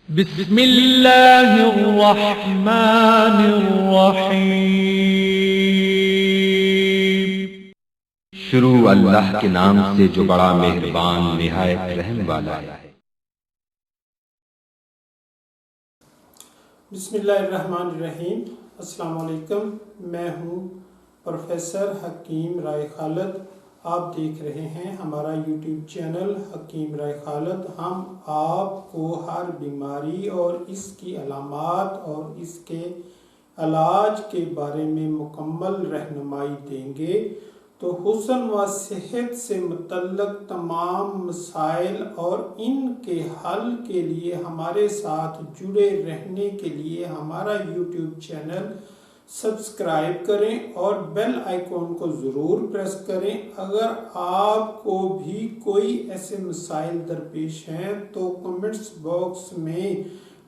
بسم اللہ الرحمن الرحیم۔ شروع اللہ کے نام سے جو بڑا مہربان نہایت رحم والا ہے۔ بسم اللہ الرحمن الرحیم۔ السلام علیکم، میں ہوں پروفیسر حکیم رائے خالد۔ آپ دیکھ رہے ہیں ہمارا یوٹیوب چینل حکیم رائے خالد۔ ہم آپ کو ہر بیماری اور اس کی علامات اور اس کے علاج کے بارے میں مکمل رہنمائی دیں گے۔ تو حسن و صحت سے متعلق تمام مسائل اور ان کے حل کے لیے ہمارے ساتھ جڑے رہنے کے لیے ہمارا یوٹیوب چینل سبسکرائب کریں اور بیل آئیکن کو ضرور پریس کریں۔ اگر آپ کو بھی کوئی ایسے مسائل درپیش ہیں تو کمنٹس باکس میں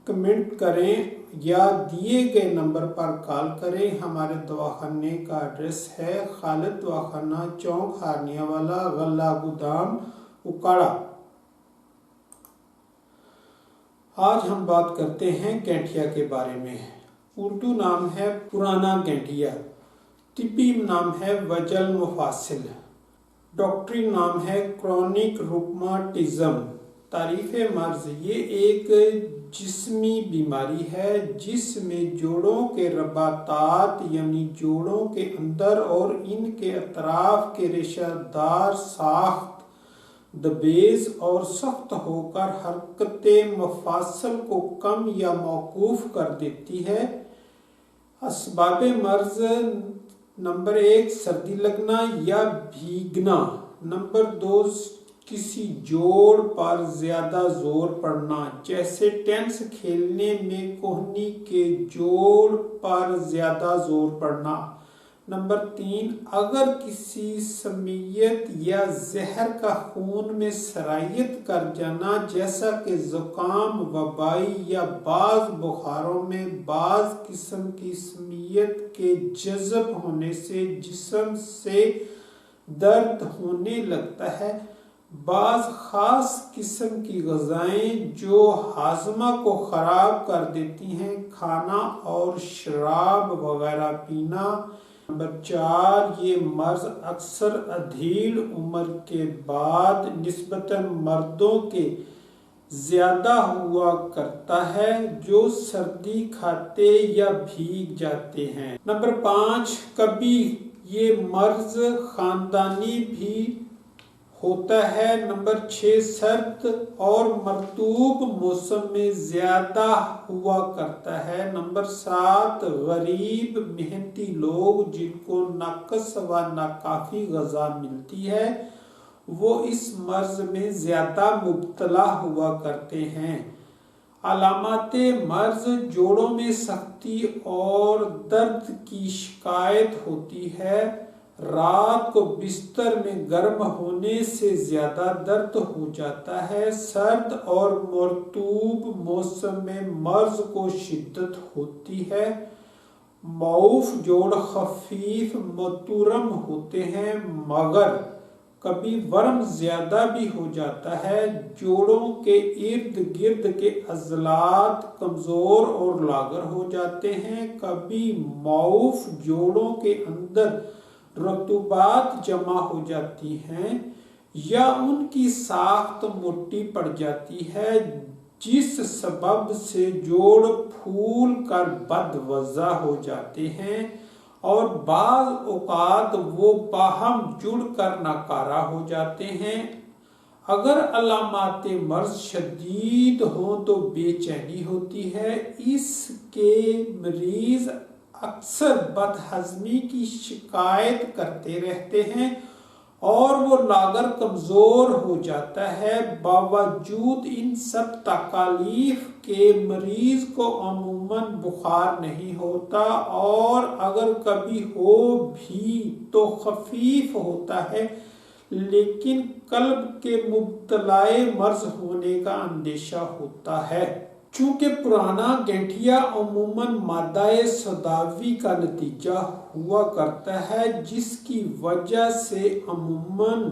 کمنٹ کریں یا دیے گئے نمبر پر کال کریں۔ ہمارے دواخانے کا ایڈریس ہے خالد دواخانہ، چوک ہارنیہ والا، غلہ گودام، اکاڑا۔ آج ہم بات کرتے ہیں گینٹھیا کے بارے میں۔ اردو نام ہے پرانا گینٹھیا، طبی نام ہے وجل مفاصل، ڈاکٹری نام ہے کرونک روماتزم۔ تعریف مرض: یہ ایک جسمی بیماری ہے جس میں جوڑوں کے رباطات یعنی جوڑوں کے اندر اور ان کے اطراف کے ریشہ دار ساخت دبیز اور سخت ہو کر حرکت مفاصل کو کم یا موقوف کر دیتی ہے۔ اسباب مرض: نمبر 1 سردی لگنا یا بھیگنا، نمبر 2 کسی جوڑ پر زیادہ زور پڑنا جیسے ٹینس کھیلنے میں کوہنی کے جوڑ پر زیادہ زور پڑنا، نمبر 3 اگر کسی سمیت یا زہر کا خون میں سرایت کر جانا جیسا کہ زکام وبائی یا بعض بخاروں میں بعض قسم کی سمیت کے جذب ہونے سے جسم سے درد ہونے لگتا ہے، بعض خاص قسم کی غذائیں جو ہاضمہ کو خراب کر دیتی ہیں، کھانا اور شراب وغیرہ پینا۔ نمبر 4 یہ مرض اکثر ادھیڑ عمر کے بعد نسبتاً مردوں کے زیادہ ہوا کرتا ہے جو سردی کھاتے یا بھیگ جاتے ہیں۔ نمبر 5 کبھی یہ مرض خاندانی بھی ہوتا ہے۔ نمبر 6 سرد اور مرطوب موسم میں زیادہ ہوا کرتا ہے۔ نمبر 7 غریب محنتی لوگ جن کو ناقص و ناکافی غذا ملتی ہے وہ اس مرض میں زیادہ مبتلا ہوا کرتے ہیں۔ علامات مرض: جوڑوں میں سختی اور درد کی شکایت ہوتی ہے، رات کو بستر میں گرم ہونے سے زیادہ درد ہو جاتا ہے، سرد اور مرطوب موسم میں مرض کو شدت ہوتی ہے، معوف جوڑ خفیف متورم ہوتے ہیں مگر کبھی ورم زیادہ بھی ہو جاتا ہے، جوڑوں کے ارد گرد کے عضلات کمزور اور لاغر ہو جاتے ہیں، کبھی معوف جوڑوں کے اندر رطوبات جمع ہو جاتی ہیں یا ان کی ساخت موٹی پڑ جاتی ہے جس سبب سے جوڑ پھول کر بد وضع ہو جاتے ہیں اور بعض اوقات وہ باہم جڑ کر ناکارہ ہو جاتے ہیں۔ اگر علامات مرض شدید ہوں تو بے چینی ہوتی ہے، اس کے مریض اکثر بد ہضمی کی شکایت کرتے رہتے ہیں اور وہ لاغر کمزور ہو جاتا ہے۔ باوجود ان سب تکالیف کے مریض کو عموماً بخار نہیں ہوتا اور اگر کبھی ہو بھی تو خفیف ہوتا ہے، لیکن قلب کے مبتلا مرض ہونے کا اندیشہ ہوتا ہے۔ چونکہ پرانا گینٹھیا عموماً مادہ سوداوی کا نتیجہ ہوا کرتا ہے جس کی وجہ سے عموماً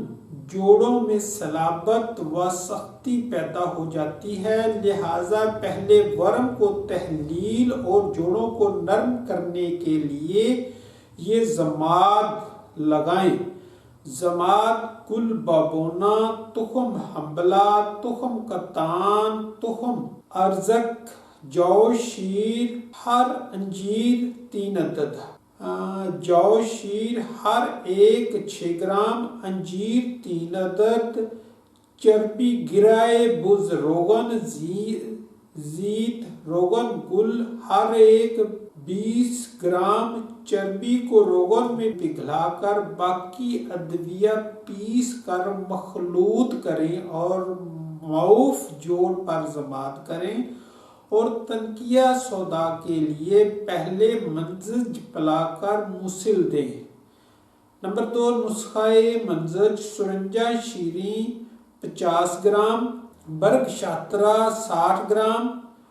جوڑوں میں صلابت و سختی پیدا ہو جاتی ہے، لہذا پہلے ورم کو تحلیل اور جوڑوں کو نرم کرنے کے لیے یہ ضماد لگائیں۔ ضماد گل بابونا، تخم حنبلہ، تخم کتان، تخم ارزک، جو شیر، ہر انجیر 3 عدد، جو شیر ہر ایک 6 گرام، انجیر 3 عدد، چربی گرائے بز روغن، زیت روغن گل ہر ایک 20 گرام، چربی کو روغن میں پگھلا کر باقی ادویہ پیس کر مخلوط کریں اور معوف جوڑ پر ضماد کریں اور تنکیہ سودا کے لیے پہلے منزج پلا کر مسل دیں۔ نمبر 2، نسخہ منزج: سرنجہ شیریں 50 گرام، برگ شاطرہ 60 گرام،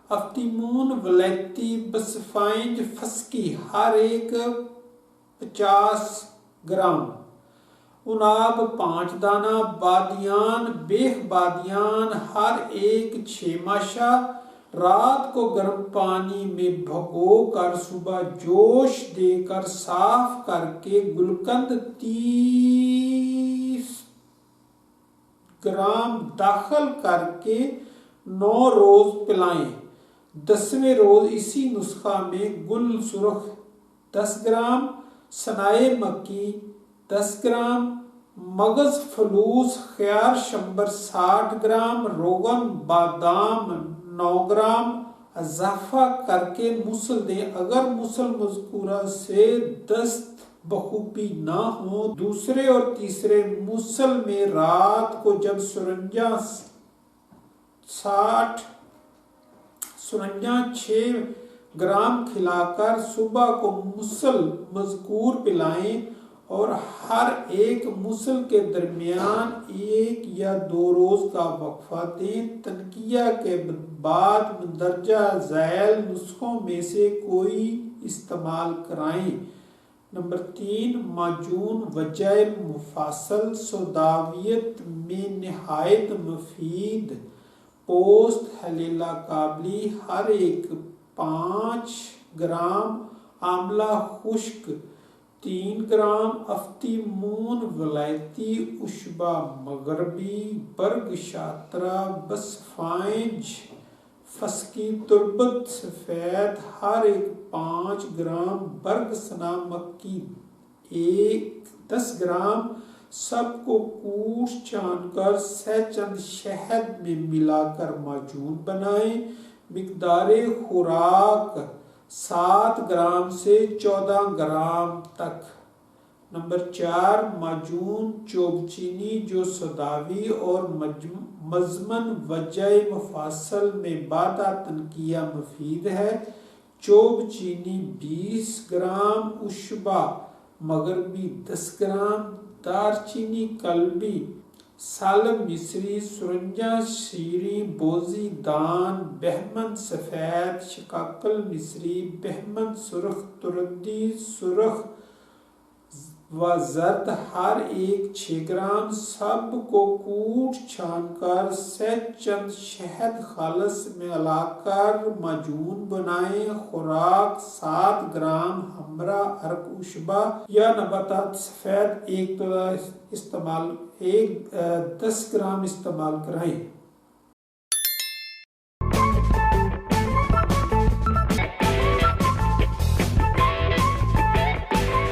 افتیمون ولیتی بسفائنج فسکی ہر ایک 50 گرام، اناب 5 دانہ، بادیان بیخ بادیان ہر ایک 6 ماشا، رات کو گرم پانی میں بھگو کر صبح جوش دے کر صاف کر کے گلقند 30 گرام داخل کر کے 9 روز پلائیں۔ 10ویں روز اسی نسخہ میں گل سرخ 10 گرام، سنائے مکی 10 گرام، مغز فلوس خیار شمبر 60 گرام، روغن بادام 9 گرام اضافہ کر کے مسل دیں۔ اگر مسل مذکورہ سے دست بخوبی نہ ہو، دوسرے اور تیسرے مسل میں رات کو جب سرنجہ 6 گرام کھلا کر صبح کو مسل مذکور پلائیں اور ہر ایک مسل کے درمیان 1 یا 2 روز کا وقفہ دیں۔ تنکیہ کے بعد مندرجہ ذیل نسخوں میں سے کوئی استعمال کرائیں۔ نمبر 3، معجون وجہ مفاصل سوداویت میں نہایت مفید، پوست ہلیلا کابلی ہر ایک 5 گرام، آملہ خشک 3 گرام، افتیمون ولایتی اشبا مغربی، برگ شاطرہ بسفائنج فسکی تربت سفید ہر ایک 5 گرام، برگ سنا مکی 10 گرام، سب کو کوٹ چھان کر سہ چند شہد میں ملا کر معجون بنائیں۔ مقدار خوراک 7 گرام سے 14 گرام تک۔ نمبر 4، معجون چوب چینی جو سوداوی اور مزمن وجہ مفاصل میں بادہ تنکیہ مفید ہے۔ چوب چینی 20 گرام، اشبا مغربی 10 گرام، دار چینی قلبی، سالم مصری، سرنجہ شیریں بوزی دان، بہمن سفید، شقاقل مصری، بہمن سرخ، ترندی سرخ و زرد ہر ایک 6 گرام، سب کو کوٹ چھان کر سہ چند شہد خالص میں ملا کر معجون بنائیں۔ خوراک 7 گرام، ہمرا ارک اشبا یا نباتات سفید 10 گرام استعمال کرائیں۔